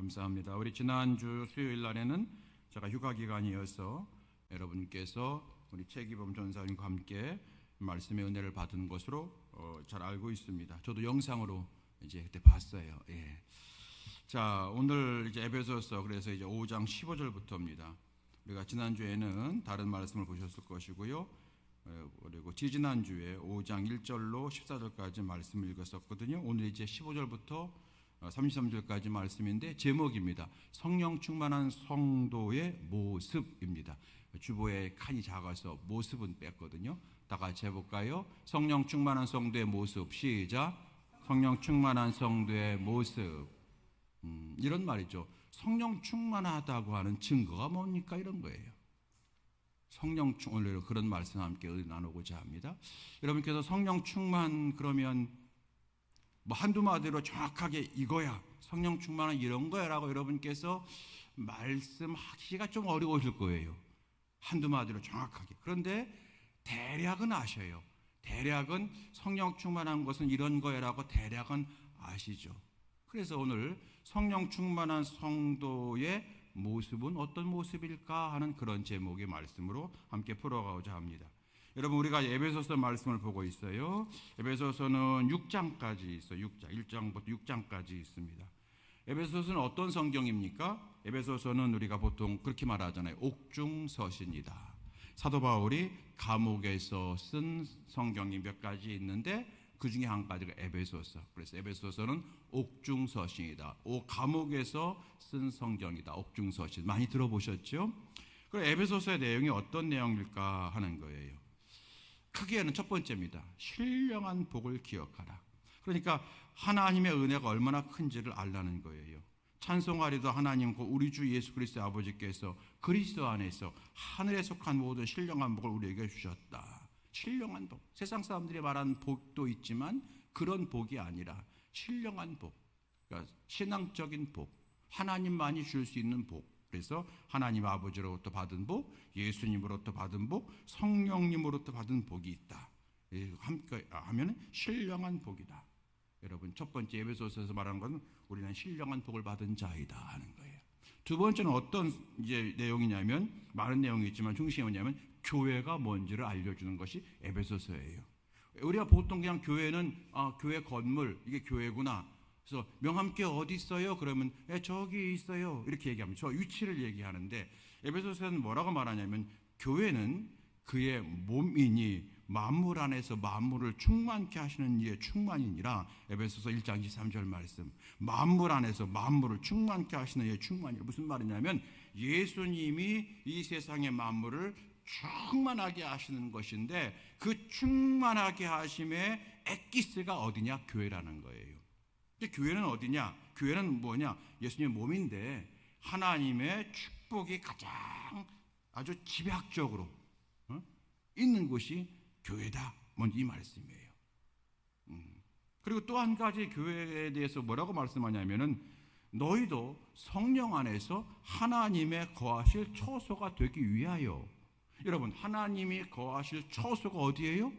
감사합니다. 우리 지난주 수요일 날에는 제가 휴가 기간이어서 여러분께서 우리 최기범 전사님과 함께 말씀의 은혜를 받은 것으로 잘 알고 있습니다. 저도 영상으로 이제 그때 봤어요. 예. 자, 오늘 이제 에베소서 그래서 이제 5장 15절부터입니다. 우리가 지난주에는 다른 말씀을 보셨을 것이고요. 그리고 지지난주에 5장 1절로 14절까지 말씀을 읽었었거든요. 오늘 이제 15절부터 33절까지 말씀인데 제목입니다. 성령 충만한 성도의 모습입니다. 주보에 칸이 작아서 모습은 뺐거든요. 다 같이 해볼까요? 성령 충만한 성도의 모습. 시작. 성령 충만한 성도의 모습. 이런 말이죠. 성령 충만하다고 하는 증거가 뭡니까? 이런 거예요. 성령 충만, 그런 말씀 함께 나누고자 합니다. 여러분께서 성령 충만 그러면 뭐 한두 마디로 정확하게 이거야, 성령 충만은 이런 거야 라고 여러분께서 말씀하기가 좀 어려우실 거예요. 한두 마디로 정확하게. 그런데 대략은 아셔요. 대략은 성령 충만한 것은 이런 거야 라고 대략은 아시죠. 그래서 오늘 성령 충만한 성도의 모습은 어떤 모습일까 하는 그런 제목의 말씀으로 함께 풀어가고자 합니다. 여러분, 우리가 에베소서 말씀을 보고 있어요. 에베소서는 6장까지 있어요. 1장부터 6장까지 있습니다. 에베소서는 어떤 성경입니까? 에베소서는 우리가 보통 그렇게 말하잖아요. 옥중서신이다. 사도 바울이 감옥에서 쓴 성경이 몇 가지 있는데 그 중에 한 가지가 에베소서. 그래서 에베소서는 옥중서신이다. 감옥에서 쓴 성경이다. 옥중서신. 많이 들어보셨죠? 그럼 에베소서의 내용이 어떤 내용일까 하는 거예요. 크게는 첫 번째입니다. 신령한 복을 기억하라. 그러니까 하나님의 은혜가 얼마나 큰지를 알라는 거예요. 찬송하리도 하나님 우리 주 예수 그리스도의 아버지께서 그리스도 안에서 하늘에 속한 모든 신령한 복을 우리에게 주셨다. 신령한 복. 세상 사람들이 말하는 복도 있지만 그런 복이 아니라 신령한 복. 그러니까 신앙적인 복. 하나님만이 줄 수 있는 복. 그래서 하나님 아버지로부터 받은 복, 예수님으로부터 받은 복, 성령님으로부터 받은 복이 있다. 함께 하면 신령한 복이다. 여러분, 첫 번째 에베소서에서 말하는 것은 우리는 신령한 복을 받은 자이다 하는 거예요. 두 번째는 어떤 이제 내용이냐면, 많은 내용이 있지만 중심이 뭐냐면 교회가 뭔지를 알려주는 것이 에베소서예요. 우리가 보통 그냥 교회는 교회 건물, 이게 교회구나. 그래서 명함께 어디 있어요? 그러면 저기 있어요. 이렇게 얘기하면 저 위치를 얘기하는데 에베소서는 뭐라고 말하냐면 교회는 그의 몸이니 만물 안에서 만물을 충만케 하시는 이의 충만이니라. 에베소서 1장 23절 말씀. 만물 안에서 만물을 충만케 하시는 이의 충만이라. 무슨 말이냐면 예수님이 이 세상의 만물을 충만하게 하시는 것인데 그 충만하게 하심의 엑기스가 어디냐? 교회라는 거예요. 교회는 어디냐? 교회는 뭐냐? 예수님의 몸인데 하나님의 축복이 가장 아주 집약적으로 있는 곳이 교회다. 먼저 이 말씀이에요. 그리고 또 한 가지 교회에 대해서 뭐라고 말씀하냐면은 너희도 성령 안에서 하나님의 거하실 처소가 되기 위하여. 여러분, 하나님이 거하실 처소가 어디예요?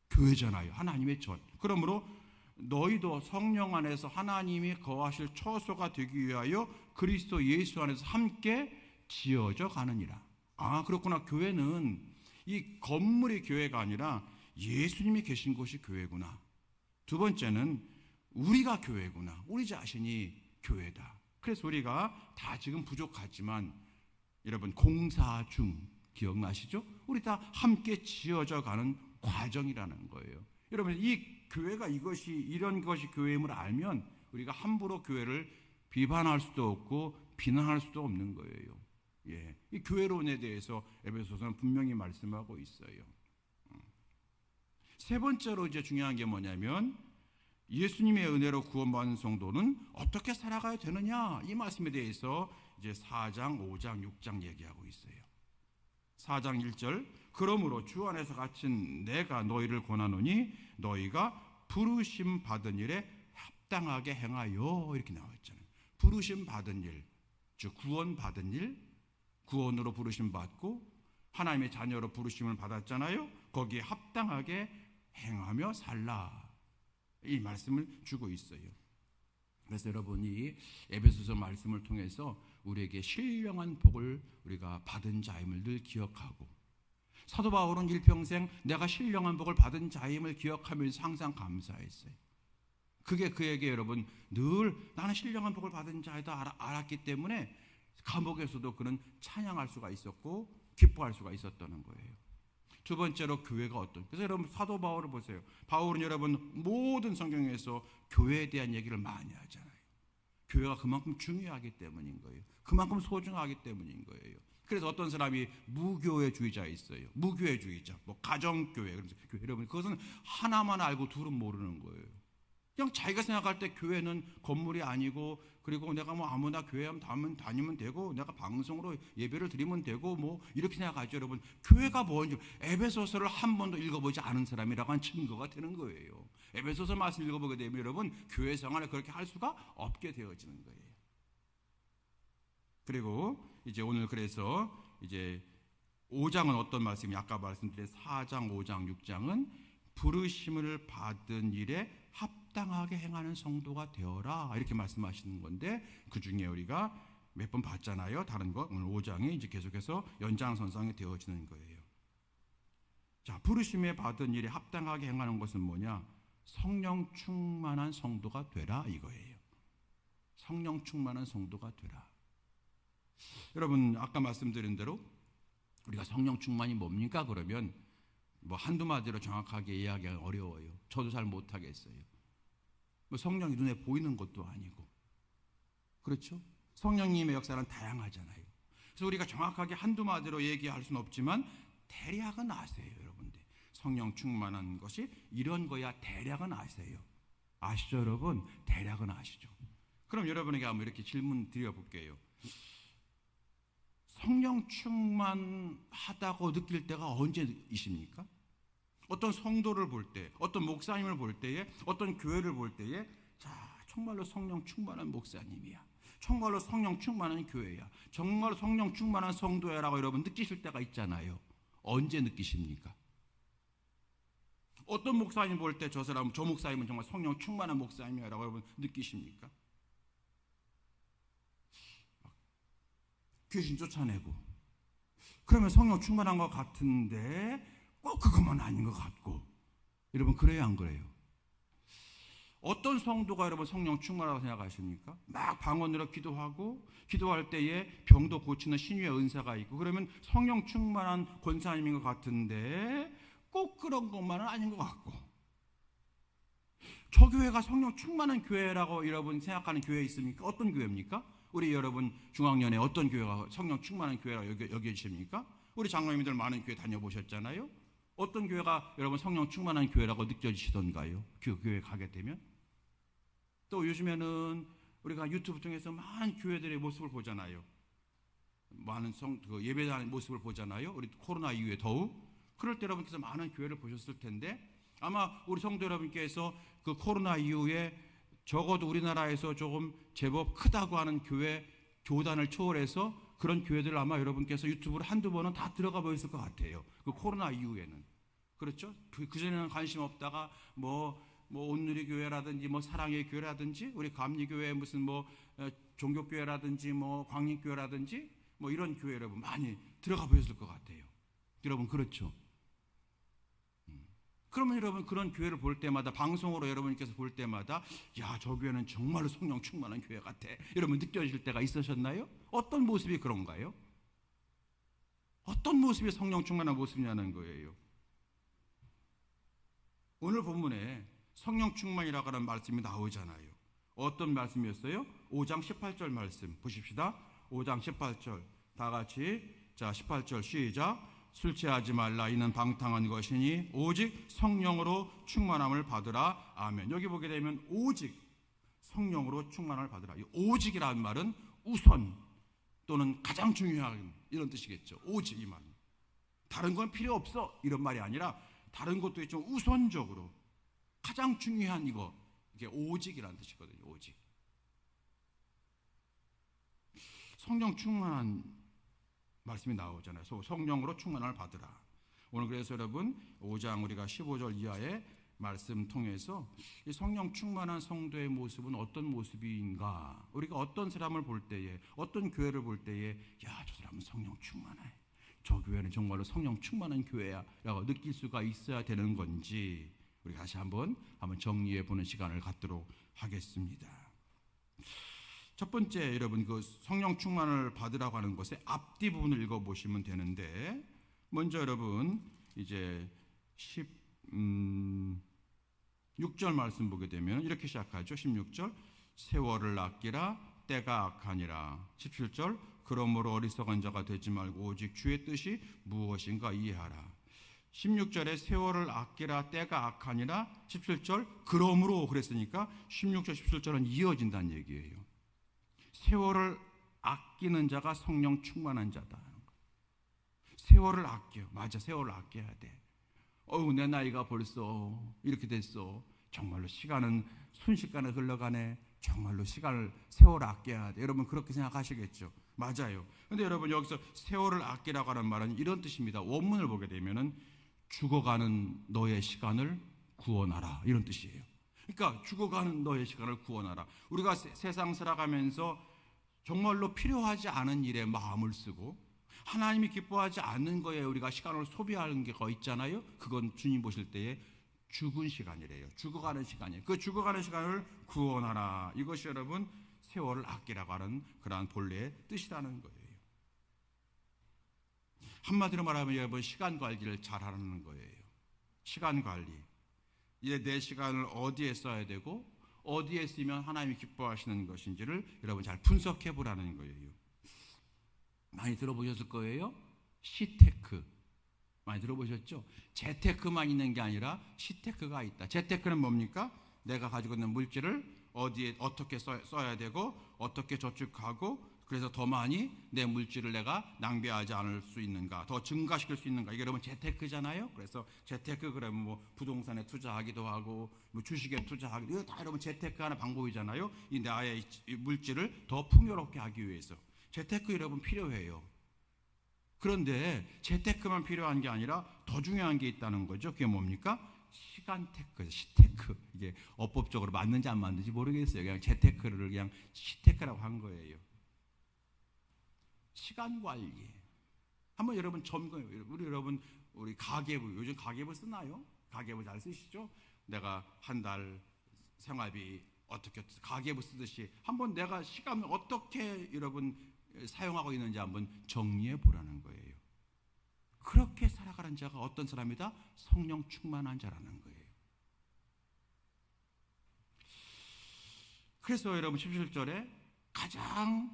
교회잖아요. 하나님의 전. 그러므로 너희도 성령 안에서 하나님이 거하실 처소가 되기 위하여 그리스도 예수 안에서 함께 지어져 가느니라. 그렇구나. 교회는 이 건물이 교회가 아니라 예수님이 계신 곳이 교회구나. 두 번째는 우리가 교회구나. 우리 자신이 교회다. 그래서 우리가 다 지금 부족하지만 여러분 공사 중 기억나시죠? 우리 다 함께 지어져 가는 과정이라는 거예요. 여러분, 이 교회가 이런 것이 교회임을 알면 우리가 함부로 교회를 비판할 수도 없고 비난할 수도 없는 거예요. 예, 이 교회론에 대해서 에베소서는 분명히 말씀하고 있어요. 세 번째로 이제 중요한 게 뭐냐면 예수님의 은혜로 구원받은 성도는 어떻게 살아가야 되느냐, 이 말씀에 대해서 이제 4장, 5장, 6장 얘기하고 있어요. 4장 1절. 그러므로 주 안에서 갇힌 내가 너희를 권하노니 너희가 부르심 받은 일에 합당하게 행하여. 이렇게 나와 있잖아요. 부르심 받은 일, 즉 구원 받은 일, 구원으로 부르심 받고 하나님의 자녀로 부르심을 받았잖아요. 거기에 합당하게 행하며 살라. 이 말씀을 주고 있어요. 그래서 여러분이 에베소서 말씀을 통해서 우리에게 신령한 복을 우리가 받은 자임을 늘 기억하고, 사도 바울은 일평생 내가 신령한 복을 받은 자임을 기억하면서 항상 감사했어요. 그게 그에게 여러분 늘 나는 신령한 복을 받은 자이다 알았기 때문에 감옥에서도 그는 찬양할 수가 있었고 기뻐할 수가 있었다는 거예요. 두 번째로 교회가 그래서 여러분 사도 바울을 보세요. 바울은 여러분 모든 성경에서 교회에 대한 얘기를 많이 하잖아요. 교회가 그만큼 중요하기 때문인 거예요. 그만큼 소중하기 때문인 거예요. 그래서 어떤 사람이 무교회주의자 있어요. 무교회주의자, 가정교회. 여러분 그것은 하나만 알고 둘은 모르는 거예요. 그냥 자기가 생각할 때 교회는 건물이 아니고, 그리고 내가 아무나 교회 다니면 되고, 내가 방송으로 예배를 드리면 되고, 이렇게 생각하죠. 여러분 교회가 뭔지 에베소서를 한 번도 읽어보지 않은 사람이라고 한 증거가 되는 거예요. 에베소서 말씀 읽어보게 되면 여러분 교회 생활을 그렇게 할 수가 없게 되어지는 거예요. 그리고 이제 오늘 그래서 이제 5장은 어떤 말씀이, 아까 말씀드린 4장, 5장, 6장은 부르심을 받은 일에 합당하게 행하는 성도가 되어라 이렇게 말씀하시는 건데, 그 중에 우리가 몇 번 봤잖아요. 다른 거 오늘 5장이 이제 계속해서 연장선상이 되어지는 거예요. 자, 부르심에 받은 일에 합당하게 행하는 것은 뭐냐? 성령 충만한 성도가 되라 이거예요. 성령 충만한 성도가 되라. 여러분 아까 말씀드린 대로 우리가 성령 충만이 뭡니까? 그러면 한두 마디로 정확하게 이야기하기 어려워요. 저도 잘 못하겠어요. 성령이 눈에 보이는 것도 아니고, 그렇죠? 성령님의 역사는 다양하잖아요. 그래서 우리가 정확하게 한두 마디로 얘기할 수는 없지만 대략은 아세요, 여러분들. 성령 충만한 것이 이런 거야 대략은 아세요. 아시죠, 여러분? 대략은 아시죠? 그럼 여러분에게 한번 이렇게 질문 드려볼게요. 성령 충만하다고 느낄 때가 언제이십니까? 어떤 성도를 볼 때, 어떤 목사님을 볼 때에, 어떤 교회를 볼 때에, 자, 정말로 성령 충만한 목사님이야, 정말로 성령 충만한 교회야, 정말로 성령 충만한 성도야라고 여러분 느끼실 때가 있잖아요. 언제 느끼십니까? 어떤 목사님 볼 때 저 목사님은 정말 성령 충만한 목사님이라고 여러분 느끼십니까? 귀신 쫓아내고, 그러면 성령 충만한 것 같은데 꼭 그것만 아닌 것 같고, 여러분 그래요 안 그래요? 어떤 성도가 여러분 성령 충만하다고 생각하십니까? 막 방언으로 기도할 때에 병도 고치는 신유의 은사가 있고, 그러면 성령 충만한 권사님인 것 같은데 꼭 그런 것만은 아닌 것 같고, 저 교회가 성령 충만한 교회라고 여러분 생각하는 교회 있습니까? 어떤 교회입니까? 우리 여러분 중앙년에 어떤 교회가 성령 충만한 교회라고 여겨지십니까? 우리 장로님들 많은 교회 다녀보셨잖아요. 어떤 교회가 여러분 성령 충만한 교회라고 느껴지시던가요? 그 교회 가게 되면? 또 요즘에는 우리가 유튜브 통해서 많은 교회들의 모습을 보잖아요. 많은 예배하는 모습을 보잖아요. 우리 코로나 이후에 더욱. 그럴 때 여러분께서 많은 교회를 보셨을 텐데, 아마 우리 성도 여러분께서 그 코로나 이후에 적어도 우리나라에서 조금 제법 크다고 하는 교단을 초월해서 그런 교회들을 아마 여러분께서 유튜브로 한두 번은 다 들어가 보셨을 것 같아요. 그 코로나 이후에는. 그렇죠? 그전에는 관심 없다가 온누리 교회라든지 사랑의 교회라든지 우리 감리교회 무슨 종교교회라든지 광림교회라든지 이런 교회 여러분 많이 들어가 보셨을 것 같아요. 여러분 그렇죠? 그러면 여러분 그런 교회를 볼 때마다, 방송으로 여러분께서 볼 때마다, 야, 저 교회는 정말로 성령 충만한 교회 같아, 여러분 느껴질 때가 있으셨나요? 어떤 모습이 그런가요? 어떤 모습이 성령 충만한 모습이냐는 거예요. 오늘 본문에 성령 충만이라고 하는 말씀이 나오잖아요. 어떤 말씀이었어요? 5장 18절 말씀 보십시다. 5장 18절 다 같이, 자 18절 시작. 술 취하지 말라, 이는 방탕한 것이니 오직 성령으로 충만함을 받으라. 아멘. 여기 보게 되면 오직 성령으로 충만함을 받으라. 이 오직이라는 말은 우선 또는 가장 중요한 이런 뜻이겠죠. 오직 이 말은 다른 건 필요 없어 이런 말이 아니라, 다른 것도 있지만 우선적으로 가장 중요한 이게 오직이라는 뜻이거든요. 오직. 성령 충만한 말씀이 나오잖아요. 성령으로 충만함을 받으라. 오늘 그래서 여러분 5장 우리가 15절 이하에 말씀 통해서 이 성령 충만한 성도의 모습은 어떤 모습인가, 우리가 어떤 사람을 볼 때에, 어떤 교회를 볼 때에 야, 저 사람은 성령 충만해, 저 교회는 정말로 성령 충만한 교회야 라고 느낄 수가 있어야 되는 건지 우리 다시 한번 정리해 보는 시간을 갖도록 하겠습니다. 첫 번째, 여러분 그 성령 충만을 받으라고 하는 것의 앞뒤 부분을 읽어 보시면 되는데, 먼저 여러분 이제 16절 말씀 보게 되면 이렇게 시작하죠. 16절, 세월을 아끼라 때가 악하니라. 17절, 그러므로 어리석은 자가 되지 말고 오직 주의 뜻이 무엇인가 이해하라. 16절에 세월을 아끼라 때가 악하니라, 17절 그러므로 그랬으니까 16절 17절은 이어진다는 얘기예요. 세월을 아끼는 자가 성령 충만한 자다. 세월을 아껴. 맞아, 세월을 아껴야 돼. 내 나이가 벌써 이렇게 됐어. 정말로 시간은 순식간에 흘러가네. 정말로 세월을 아껴야 돼. 여러분 그렇게 생각하시겠죠? 맞아요. 근데 여러분 여기서 세월을 아끼라고 하는 말은 이런 뜻입니다. 원문을 보게 되면은 죽어가는 너의 시간을 구원하라, 이런 뜻이에요. 그러니까 죽어가는 너의 시간을 구원하라. 우리가 세상 살아가면서 정말로 필요하지 않은 일에 마음을 쓰고 하나님이 기뻐하지 않는 거에 우리가 시간을 소비하는 게 있잖아요. 그건 주님 보실 때에 죽은 시간이래요. 죽어가는 시간이에요. 그 죽어가는 시간을 구원하라. 이것이 여러분 세월을 아끼라고 하는 그러한 본래의 뜻이라는 거예요. 한마디로 말하면 여러분 시간 관리를 잘하는 거예요. 시간 관리. 이제 내 시간을 어디에 써야 되고 어디에 쓰면 하나님이 기뻐하시는 것인지를 여러분 잘 분석해 보라는 거예요. 많이 들어보셨을 거예요. 시테크 많이 들어보셨죠? 재테크만 있는 게 아니라 시테크가 있다. 재테크는 뭡니까? 내가 가지고 있는 물질을 어디에 어떻게 써야 되고 어떻게 저축하고 그래서 더 많이 내 물질을 내가 낭비하지 않을 수 있는가, 더 증가시킬 수 있는가, 이게 여러분 재테크잖아요. 그래서 재테크 그러면 뭐 부동산에 투자하기도 하고 뭐 주식에 투자하기도, 이거 다 여러분 재테크하는 방법이잖아요. 이 나의 물질을 더 풍요롭게 하기 위해서 재테크 여러분 필요해요. 그런데 재테크만 필요한 게 아니라 더 중요한 게 있다는 거죠. 그게 뭡니까? 시간테크, 시테크. 이게 어법적으로 맞는지 안 맞는지 모르겠어요. 그냥 재테크를 그냥 시테크라고 한 거예요. 시간 관리. 한번 여러분 점검해. 우리 가계부, 요즘 가계부 쓰나요? 가계부 잘 쓰시죠? 내가 한 달 생활비 어떻게 가계부 쓰듯이 한번 내가 시간을 어떻게 여러분 사용하고 있는지 한번 정리해 보라는 거예요. 그렇게 살아가는 자가 어떤 사람이다? 성령 충만한 자라는 거예요. 그래서 여러분 17절에 가장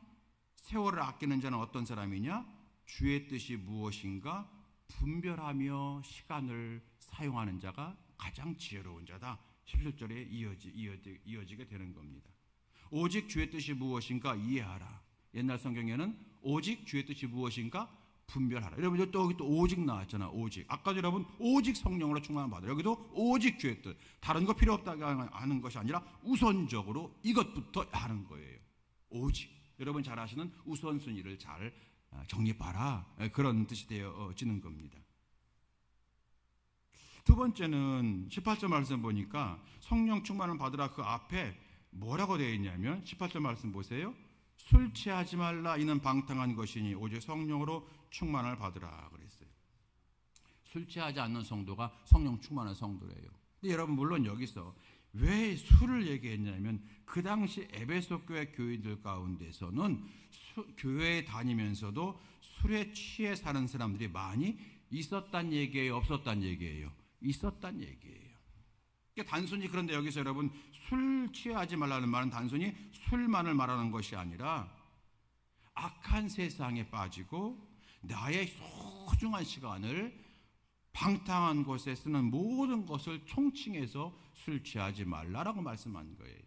세월을 아끼는 자는 어떤 사람이냐? 주의 뜻이 무엇인가 분별하며 시간을 사용하는 자가 가장 지혜로운 자다. 17절에 이어지게 되는 겁니다. 오직 주의 뜻이 무엇인가 이해하라. 옛날 성경에는 오직 주의 뜻이 무엇인가 분별하라. 여러분 또 여기 또 오직 나왔잖아. 오직. 아까도 여러분 오직 성령으로 충만을 받으라. 여기도 오직 주의 뜻. 다른 거 필요 없다고 하는 것이 아니라 우선적으로 이것부터 하는 거예요. 오직. 여러분 잘 아시는 우선순위를 잘 정립하라. 그런 뜻이 되어지는 겁니다. 두 번째는 18절 말씀 보니까 성령 충만을 받으라 그 앞에 뭐라고 되어 있냐면 18절 말씀 보세요. 술 취하지 말라 이는 방탕한 것이니 오직 성령으로 충만을 받으라 그랬어요. 술 취하지 않는 성도가 성령 충만한 성도래요. 근데 여러분 물론 여기서 왜 술을 얘기했냐면 그 당시 에베소 교회 교인들 가운데서는 교회에 다니면서도 술에 취해 사는 사람들이 많이 있었단 얘기예요, 없었단 얘기예요? 있었단 얘기예요. 그러니까 단순히 그런데 여기서 여러분 술 취하지 말라는 말은 단순히 술만을 말하는 것이 아니라 악한 세상에 빠지고 나의 소중한 시간을 방탕한 곳에 쓰는 모든 것을 총칭해서 술 취하지 말라라고 말씀한 거예요.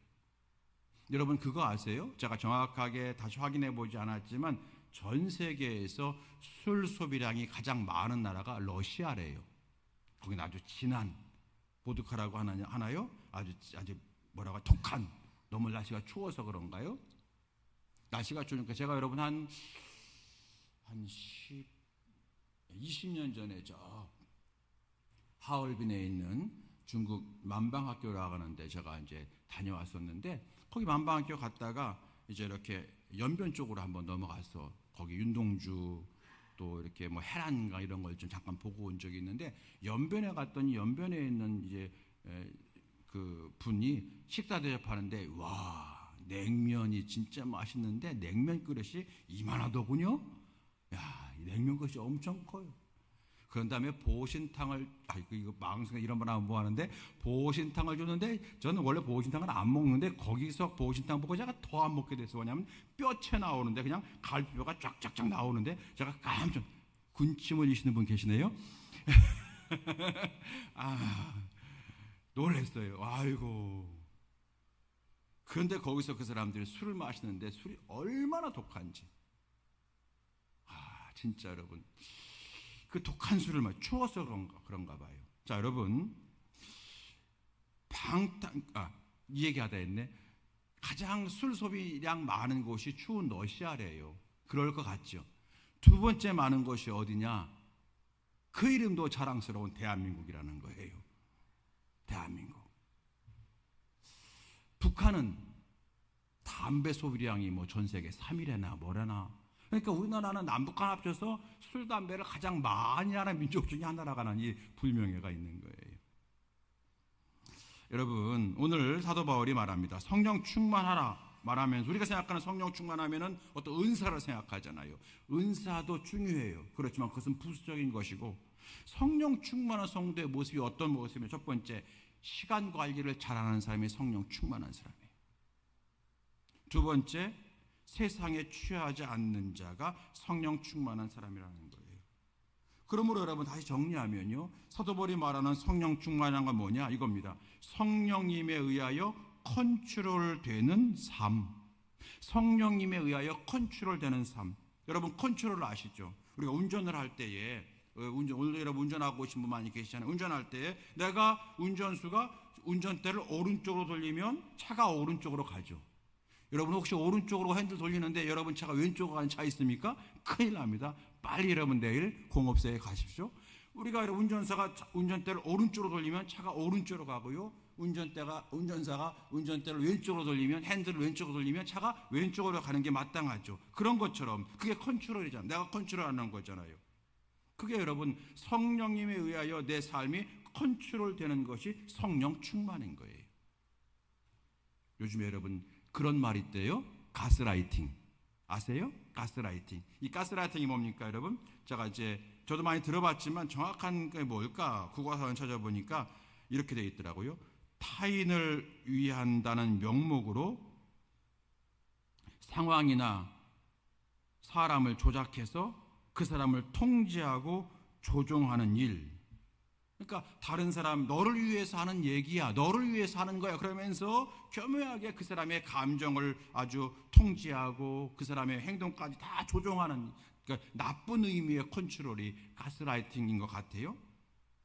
여러분 그거 아세요? 제가 정확하게 다시 확인해 보지 않았지만 전 세계에서 술 소비량이 가장 많은 나라가 러시아래요. 거기는 아주 진한 보드카라고 하나요? 아주 뭐라고 독한, 너무 날씨가 추워서 그런가요? 날씨가 추우니까 제가 여러분 한 20년 전에 저 하얼빈에 있는 중국 만방학교라고 하는데 제가 이제 다녀왔었는데 거기 만방학교 갔다가 이제 이렇게 연변 쪽으로 한번 넘어가서 거기 윤동주 또 이렇게 뭐 해란가 이런 걸 좀 잠깐 보고 온 적이 있는데 연변에 갔더니 연변에 있는 이제 그 분이 식사 대접하는데 와 냉면이 진짜 맛있는데 냉면 그릇이 이만하더군요. 야, 이 냉면 그릇이 엄청 커요. 그런 다음에 보신탕을 이거 방송 이런 말 하면 뭐 하는데 보신탕을 주는데 저는 원래 보신탕을 안 먹는데 거기서 보신탕 보고 제가 더 안 먹게 됐어요. 왜냐하면 뼈채 나오는데 그냥 갈비뼈가 쫙쫙쫙 나오는데 제가 깜짝 군침을 이시는 분 계시네요. 아 놀랐어요. 아이고. 그런데 거기서 그 사람들이 술을 마시는데 술이 얼마나 독한지. 아 진짜 여러분. 그 독한 술을 추워서 그런가 봐요. 자, 여러분, 이 얘기하다 했네. 가장 술 소비량 많은 곳이 추운 러시아래요. 그럴 것 같죠. 두 번째 많은 곳이 어디냐? 그 이름도 자랑스러운 대한민국이라는 거예요. 대한민국. 북한은 담배 소비량이 뭐 전 세계 3위래나 뭐래나. 그러니까 우리나라는 남북한 합쳐서 술, 담배를 가장 많이 하는 민족 중에 하나라는 이 불명예가 있는 거예요. 여러분, 오늘 사도 바울이 말합니다. 성령 충만하라 말하면서 우리가 생각하는 성령 충만하면은 어떤 은사를 생각하잖아요. 은사도 중요해요. 그렇지만 그것은 부수적인 것이고 성령 충만한 성도의 모습이 어떤 모습이면 첫 번째, 시간 관리를 잘하는 사람이 성령 충만한 사람이에요. 두 번째, 세상에 취하지 않는 자가 성령 충만한 사람이라는 거예요. 그러므로 여러분 다시 정리하면요. 사도 바울이 말하는 성령 충만한 건 뭐냐? 이겁니다. 성령님에 의하여 컨트롤되는 삶. 성령님에 의하여 컨트롤되는 삶. 여러분 컨트롤 아시죠? 우리가 운전을 할 때에 오늘 여러분 운전하고 오신 분 많이 계시잖아요. 운전할 때에 내가 운전수가 운전대를 오른쪽으로 돌리면 차가 오른쪽으로 가죠. 여러분 혹시 오른쪽으로 핸들 돌리는데 여러분 차가 왼쪽으로 가는 차 있습니까? 큰일 납니다. 빨리 여러분 내일 공업소에 가십시오. 우리가 운전사가 운전대를 오른쪽으로 돌리면 차가 오른쪽으로 가고요. 운전사가 운전대를 왼쪽으로 돌리면 핸들을 왼쪽으로 돌리면 차가 왼쪽으로 가는 게 마땅하죠. 그런 것처럼 그게 컨트롤이잖아요. 내가 컨트롤하는 거잖아요. 그게 여러분 성령님에 의하여 내 삶이 컨트롤되는 것이 성령 충만인 거예요. 요즘에 여러분 그런 말이 있대요. 가스라이팅. 아세요? 가스라이팅. 이 가스라이팅이 뭡니까, 여러분? 제가 이제 저도 많이 들어봤지만 정확한 게 뭘까? 국어사전 찾아보니까 이렇게 되어 있더라고요. 타인을 위한다는 명목으로 상황이나 사람을 조작해서 그 사람을 통제하고 조종하는 일. 그러니까 다른 사람 너를 위해서 하는 얘기야, 너를 위해서 하는 거야 그러면서 교묘하게 그 사람의 감정을 아주 통제하고 그 사람의 행동까지 다 조종하는, 그러니까 나쁜 의미의 컨트롤이 가스라이팅인 것 같아요.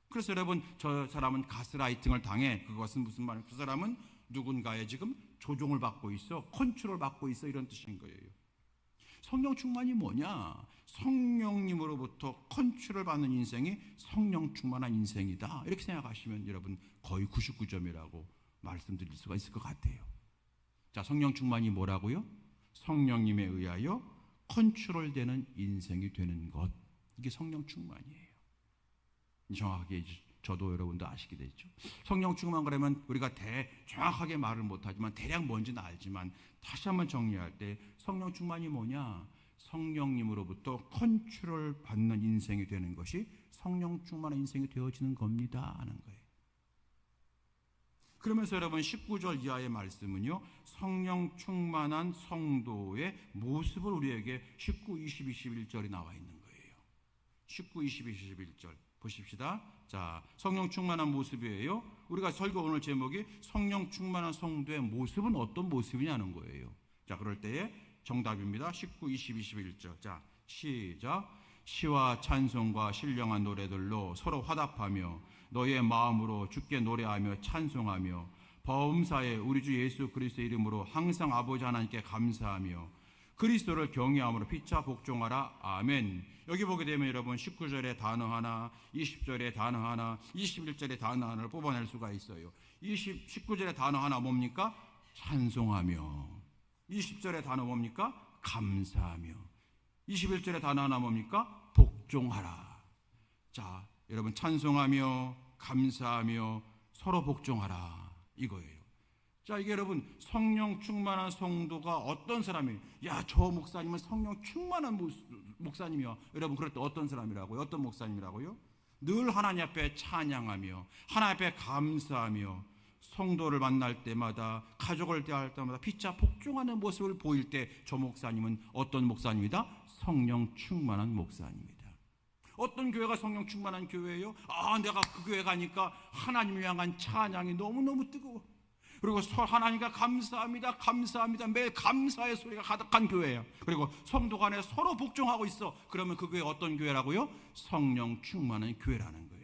그래서 여러분 저 사람은 가스라이팅을 당해. 그것은 무슨 말이에요? 그 사람은 누군가의 지금 조종을 받고 있어, 컨트롤 받고 있어, 이런 뜻인 거예요. 성령 충만이 뭐냐? 성령님으로부터 컨트롤 받는 인생이 성령 충만한 인생이다. 이렇게 생각하시면 여러분 거의 99점이라고 말씀드릴 수가 있을 것 같아요. 자, 성령 충만이 뭐라고요? 성령님에 의하여 컨트롤되는 인생이 되는 것. 이게 성령 충만이에요. 정확하게 저도 여러분도 아시게 되죠. 성령 충만 그러면 우리가 정확하게 말을 못하지만 대략 뭔지는 알지만 다시 한번 정리할 때 성령 충만이 뭐냐? 성령님으로부터 컨트롤 받는 인생이 되는 것이 성령 충만한 인생이 되어지는 겁니다 하는 거예요. 그러면서 여러분 19절 이하의 말씀은요, 성령 충만한 성도의 모습을 우리에게 19, 20, 21절이 나와 있는 거예요. 19, 20, 21절 보십시다. 자, 성령 충만한 모습이에요. 우리가 설교 오늘 제목이 성령 충만한 성도의 모습은 어떤 모습이냐는 거예요. 자, 그럴 때에 정답입니다. 19, 20, 21절. 자, 시작. 시와 찬송과 신령한 노래들로 서로 화답하며 너의 마음으로 주께 노래하며 찬송하며 범사에 우리 주 예수 그리스도의 이름으로 항상 아버지 하나님께 감사하며 그리스도를 경외함으로 피차 복종하라. 아멘. 여기 보게 되면 여러분 19절의 단어 하나, 20절의 단어 하나, 21절의 단어 하나를 뽑아낼 수가 있어요. 19절의 단어 하나 뭡니까? 찬송하며. 20절의 단어 뭡니까? 감사하며. 21절의 단어 하나 뭡니까? 복종하라. 자, 여러분 찬송하며 감사하며 서로 복종하라 이거예요. 자, 이게 여러분 성령 충만한 성도가 어떤 사람이에요? 야, 저 목사님은 성령 충만한 목사님이요. 여러분 그럴 때 어떤 사람이라고요? 어떤 목사님이라고요? 늘 하나님 앞에 찬양하며 하나님 앞에 감사하며 성도를 만날 때마다 가족을 대할 때마다 피차 복종하는 모습을 보일 때 저 목사님은 어떤 목사님이다? 성령 충만한 목사님이다. 어떤 교회가 성령 충만한 교회예요? 내가 그 교회 가니까 하나님을 향한 찬양이 너무너무 뜨거워. 그리고 하나님과 감사합니다, 감사합니다. 매일 감사의 소리가 가득한 교회예요. 그리고 성도 간에 서로 복종하고 있어. 그러면 그 교회 어떤 교회라고요? 성령 충만한 교회라는 거예요.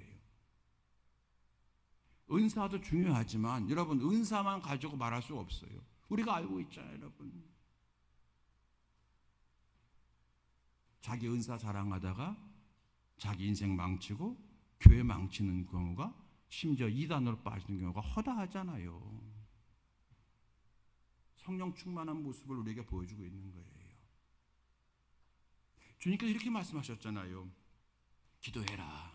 은사도 중요하지만 여러분 은사만 가지고 말할 수 없어요. 우리가 알고 있잖아요, 여러분. 자기 은사 자랑하다가 자기 인생 망치고 교회 망치는 경우가, 심지어 이단으로 빠지는 경우가 허다하잖아요. 성령 충만한 모습을 우리에게 보여주고 있는 거예요. 주님께서 이렇게 말씀하셨잖아요. 기도해라.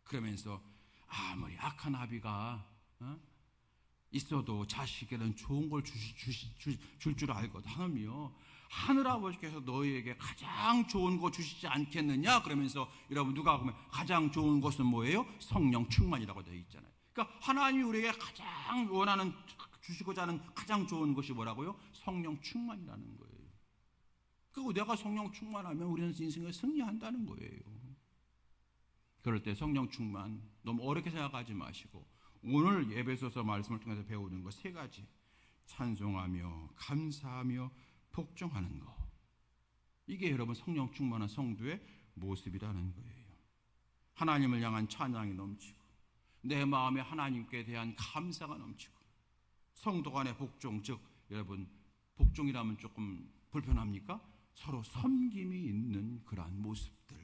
그러면서 아무리 악한 아비가 있어도 자식에는 좋은 걸 줄 줄 알거든. 하나님이요, 하늘아버지께서 너희에게 가장 좋은 거 주시지 않겠느냐? 그러면서 여러분 누가 보면 가장 좋은 것은 뭐예요? 성령 충만이라고 되어 있잖아요. 그러니까 하나님이 우리에게 가장 원하는, 주시고자 하는 가장 좋은 것이 뭐라고요? 성령 충만이라는 거예요. 그리고 내가 성령 충만하면 우리는 인생에 승리한다는 거예요. 그럴 때 성령 충만 너무 어렵게 생각하지 마시고 오늘 에베소서 말씀을 통해서 배우는 거 세 가지, 찬송하며 감사하며 복종하는 거, 이게 여러분 성령 충만한 성도의 모습이라는 거예요. 하나님을 향한 찬양이 넘치고 내 마음에 하나님께 대한 감사가 넘치고 성도 간의 복종, 즉 여러분 복종이라면 조금 불편합니까? 서로 섬김이 있는 그러한 모습들,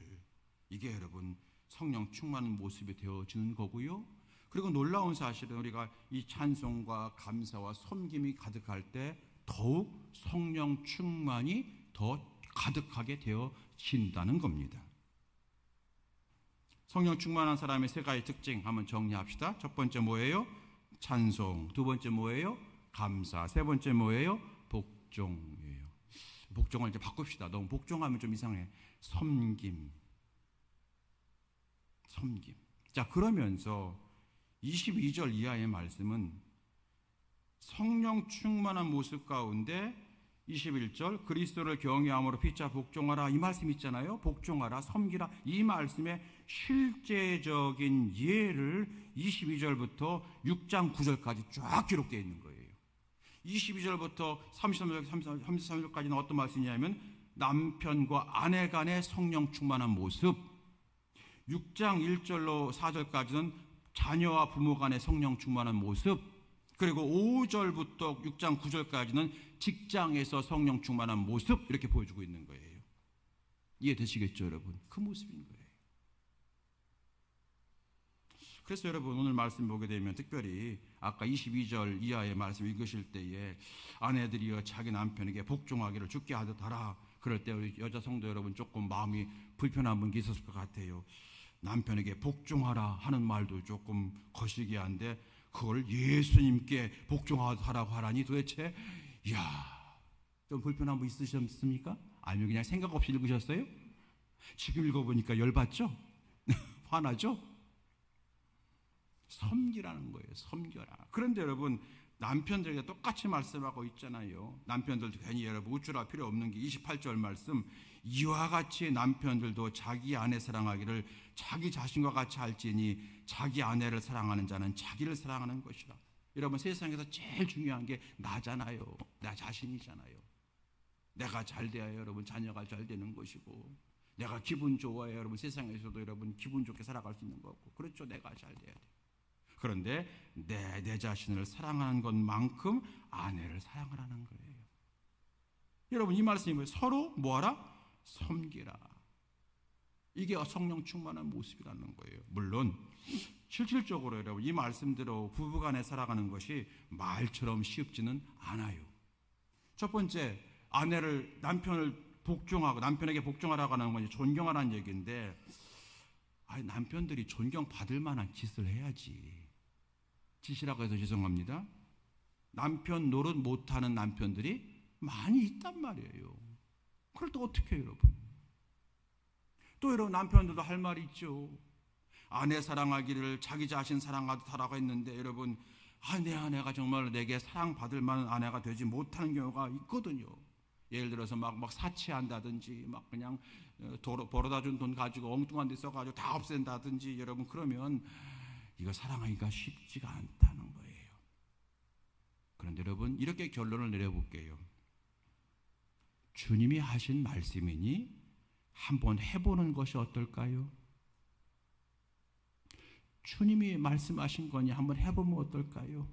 이게 여러분 성령 충만한 모습이 되어지는 거고요. 그리고 놀라운 사실은 우리가 이 찬송과 감사와 섬김이 가득할 때 더욱 성령 충만이 더 가득하게 되어진다는 겁니다. 성령 충만한 사람의 세 가지 특징 한번 정리합시다. 첫 번째 뭐예요? 찬송. 두 번째 뭐예요? 감사. 세 번째 뭐예요? 복종이에요. 복종을 이제 바꿉시다. 너무 복종하면 좀 이상해. 섬김. 자, 그러면서 22절 이하의 말씀은 성령 충만한 모습 가운데 21절 그리스도를 경외함으로 피차 복종하라, 이 말씀 있잖아요. 복종하라, 섬기라, 이 말씀의 실제적인 예를 22절부터 6장 9절까지 쫙 기록되어 있는 거예요. 22절부터 33절까지는 어떤 말씀이냐면 남편과 아내 간의 성령 충만한 모습, 6장 1절로 4절까지는 자녀와 부모 간의 성령 충만한 모습, 그리고 5절부터 6장 9절까지는 직장에서 성령 충만한 모습, 이렇게 보여주고 있는 거예요. 이해되시겠죠, 여러분? 그 모습인 거예요. 그래서 여러분 오늘 말씀 보게 되면 특별히 아까 22절 이하의 말씀 읽으실 때에 아내들이여 자기 남편에게 복종하기를 주께 하듯 하라, 그럴 때 우리 여자 성도 여러분 조금 마음이 불편한 분이 있었을 것 같아요. 남편에게 복종하라 하는 말도 조금 거시기한데 그걸 예수님께 복종하라고 하라니 도대체, 좀 불편한 분 있으셨습니까? 아니면 그냥 생각 없이 읽으셨어요? 지금 읽어보니까 열받죠? 화나죠? 섬기라는 거예요. 섬겨라. 그런데 여러분 남편들에게 똑같이 말씀하고 있잖아요. 남편들도 괜히 여러분 우쭐할 필요 없는 게 28절 말씀, 이와 같이 남편들도 자기 아내 사랑하기를 자기 자신과 같이 할지니 자기 아내를 사랑하는 자는 자기를 사랑하는 것이라. 여러분 세상에서 제일 중요한 게 나잖아요. 나 자신이잖아요. 내가 잘 돼야 여러분 자녀가 잘 되는 것이고, 내가 기분 좋아야 여러분 세상에서도 여러분 기분 좋게 살아갈 수 있는 거고, 그렇죠. 내가 잘 돼야 돼. 그런데 내 자신을 사랑하는 것만큼 아내를 사랑하라는 거예요. 여러분 이 말씀이 뭐예요? 서로 뭐하라? 섬기라. 이게 성령 충만한 모습이라는 거예요. 물론 실질적으로 여러분 이 말씀대로 부부간에 살아가는 것이 말처럼 쉽지는 않아요. 첫 번째, 아내를 남편을 복종하고 남편에게 복종하라고 하는 건 존경하라는 얘기인데, 남편들이 존경받을 만한 짓을 해야지. 짓이라고 해서 죄송합니다. 남편 노릇 못하는 남편들이 많이 있단 말이에요. 그럴 때 어떻게 해요, 여러분? 또 여러분 남편들도 할 말이 있죠. 아내 사랑하기를 자기 자신 사랑하라고 했는데 여러분, 내 아내가 정말 내게 사랑받을 만한 아내가 되지 못하는 경우가 있거든요. 예를 들어서 막 사치한다든지 막 그냥 벌어다 준 돈 가지고 엉뚱한 데 써가지고 다 없앤다든지, 여러분 그러면 이거 사랑하기가 쉽지가 않다는 거예요. 그런데 여러분 이렇게 결론을 내려볼게요. 주님이 하신 말씀이니 한번 해보는 것이 어떨까요? 주님이 말씀하신 거니 한번 해보면 어떨까요?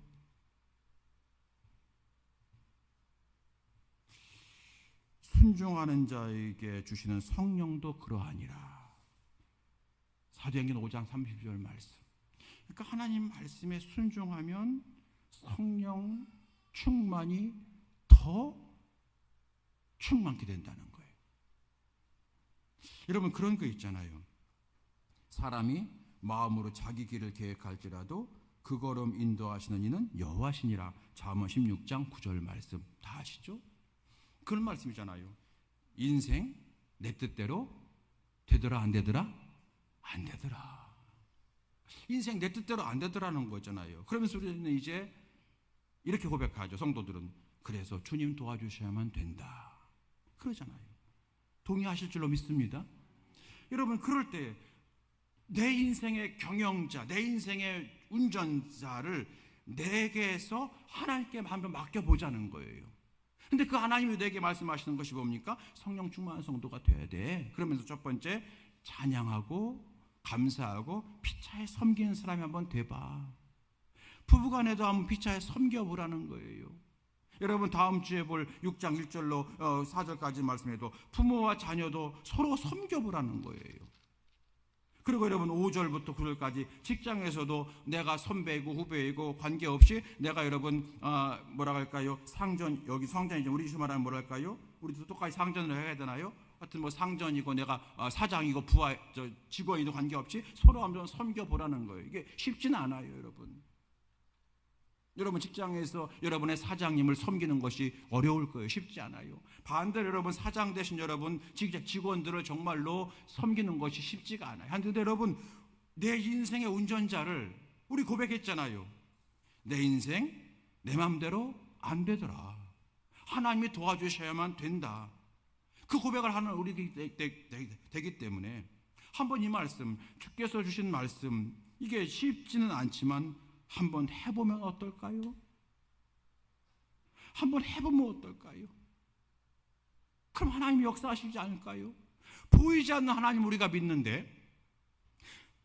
순종하는 자에게 주시는 성령도 그러하니라. 사도행전 5장 30절 말씀. 그러니까 하나님 말씀에 순종하면 성령 충만이 더 충만케 된다는 거예요. 여러분 그런 거 있잖아요. 사람이 마음으로 자기 길을 계획할지라도 그 걸음 인도하시는 이는 여호와시니라. 잠언 16장 9절 말씀 다 아시죠? 그런 말씀이잖아요. 인생 내 뜻대로 되더라 안 되더라? 안 되더라. 인생 내 뜻대로 안 되더라는 거잖아요. 그러면서 우리는 이제 이렇게 고백하죠. 성도들은 그래서 주님 도와주셔야만 된다 그러잖아요. 동의하실 줄로 믿습니다. 여러분 그럴 때 내 인생의 경영자, 내 인생의 운전자를 내게서 하나님께 한번 맡겨보자는 거예요. 근데 그 하나님이 내게 말씀하시는 것이 뭡니까? 성령 충만한 성도가 돼야 돼. 그러면서 첫 번째, 찬양하고 감사하고 피차에 섬기는 사람이 한번 돼봐. 부부간에도 한번 피차에 섬겨보라는 거예요. 여러분 다음 주에 볼 6장 1절로 4절까지 말씀해도 부모와 자녀도 서로 섬겨보라는 거예요. 그리고 여러분 5절부터 9절까지 직장에서도 내가 선배이고 후배이고 관계없이 내가 여러분 뭐라 할까요? 상전, 여기 상전이죠. 우리 말하면 뭐라 할까요? 우리도 똑같이 상전을 해야 되나요? 하여튼 뭐 상전이고 내가 사장이고 부하 직원이도 관계없이 서로 한번 섬겨보라는 거예요. 이게 쉽지는 않아요, 여러분. 여러분 직장에서 여러분의 사장님을 섬기는 것이 어려울 거예요. 쉽지 않아요. 반대로 여러분 사장 되신 여러분 직원들을 정말로 섬기는 것이 쉽지가 않아요. 한데 여러분 내 인생의 운전자를 우리 고백했잖아요. 내 인생 내 마음대로 안 되더라. 하나님이 도와주셔야만 된다. 그 고백을 하는 우리 되기 때문에 한번 이 말씀, 주께서 주신 말씀, 이게 쉽지는 않지만 한번 해보면 어떨까요? 한번 해보면 어떨까요? 그럼 하나님이 역사하시지 않을까요? 보이지 않는 하나님 우리가 믿는데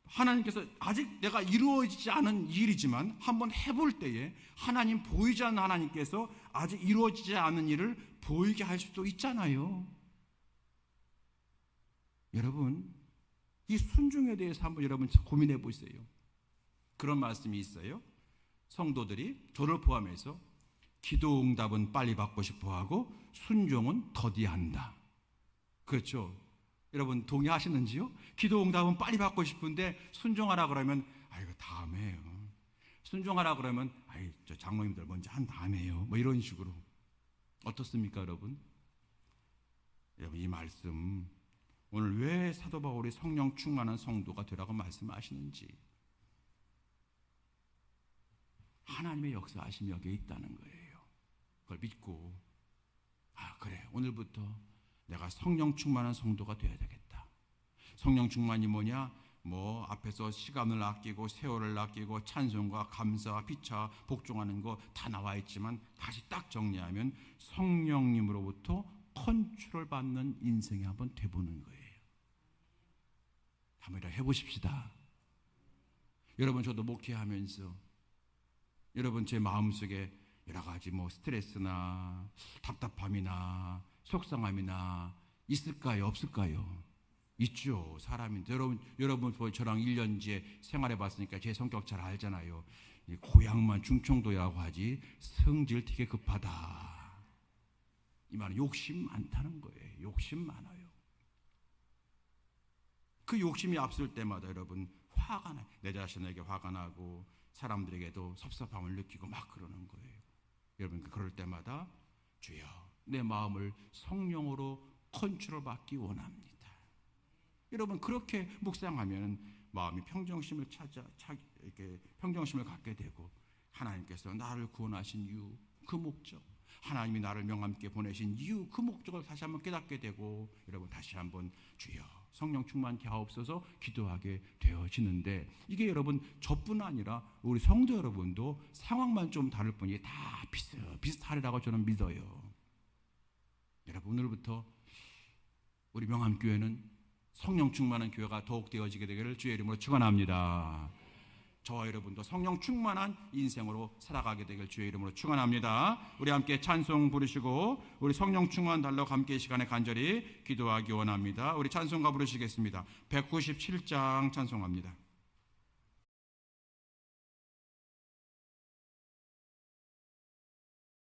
하나님께서 아직 내가 이루어지지 않은 일이지만 한번 해볼 때에 하나님 보이지 않는 하나님께서 아직 이루어지지 않은 일을 보이게 할 수도 있잖아요. 여러분 이 순종에 대해서 한번 여러분 고민해 보세요. 그런 말씀이 있어요. 성도들이 저를 포함해서 기도 응답은 빨리 받고 싶어하고 순종은 더디한다. 그렇죠? 여러분 동의하시는지요? 기도 응답은 빨리 받고 싶은데 순종하라 그러면 이거 다음에 해요. 순종하라 그러면 저 장로님들 먼저 한 다음에 해요. 뭐 이런 식으로. 어떻습니까, 여러분? 여러분 이 말씀 오늘 왜 사도 바울이 성령 충만한 성도가 되라고 말씀하시는지, 하나님의 역사하심이 여기에 있다는 거예요. 그걸 믿고 그래 오늘부터 내가 성령 충만한 성도가 되어야 되겠다. 성령 충만이 뭐냐? 뭐 앞에서 시간을 아끼고 세월을 아끼고 찬송과 감사와 피차 복종하는 거 다 나와 있지만 다시 딱 정리하면 성령님으로부터 컨트롤 받는 인생에 한번 돼보는 거예요. 한번 해보십시다. 여러분 저도 목회하면서 여러분 제 마음속에 여러 가지 뭐 스트레스나 답답함이나 속상함이나 있을까요? 없을까요? 있죠. 사람인데 여러분 저랑 1년째 생활해 봤으니까 제 성격 잘 알잖아요. 고향만 충청도라고 하지 성질 되게 급하다. 이 말은 욕심 많다는 거예요. 욕심 많아요. 그 욕심이 앞설 때마다 여러분 화가 나요. 내 자신에게 화가 나고 사람들에게도 섭섭함을 느끼고 막 그러는 거예요. 여러분 그럴 때마다 주여 내 마음을 성령으로 컨트롤 받기 원합니다. 여러분 그렇게 묵상하면 마음이 평정심을 이렇게 평정심을 갖게 되고 하나님께서 나를 구원하신 이유 그 목적, 하나님이 나를 명함께 보내신 이유 그 목적을 다시 한번 깨닫게 되고 여러분 다시 한번 주여 성령 충만케 하옵소서 기도하게 되어지는데 이게 여러분 저뿐 아니라 우리 성도 여러분도 상황만 좀 다를 뿐이지 다 비슷하리라고 저는 믿어요. 여러분 오늘부터 우리 명함교회는 성령 충만한 교회가 더욱 되어지게 되기를 주의 이름으로 축원합니다. 저와 여러분도 성령 충만한 인생으로 살아가게 되길 주의 이름으로 축원합니다. 우리 함께 찬송 부르시고 우리 성령 충만 달라고 함께 이 시간에 간절히 기도하기 원합니다. 우리 찬송가 부르시겠습니다. 197장 찬송합니다.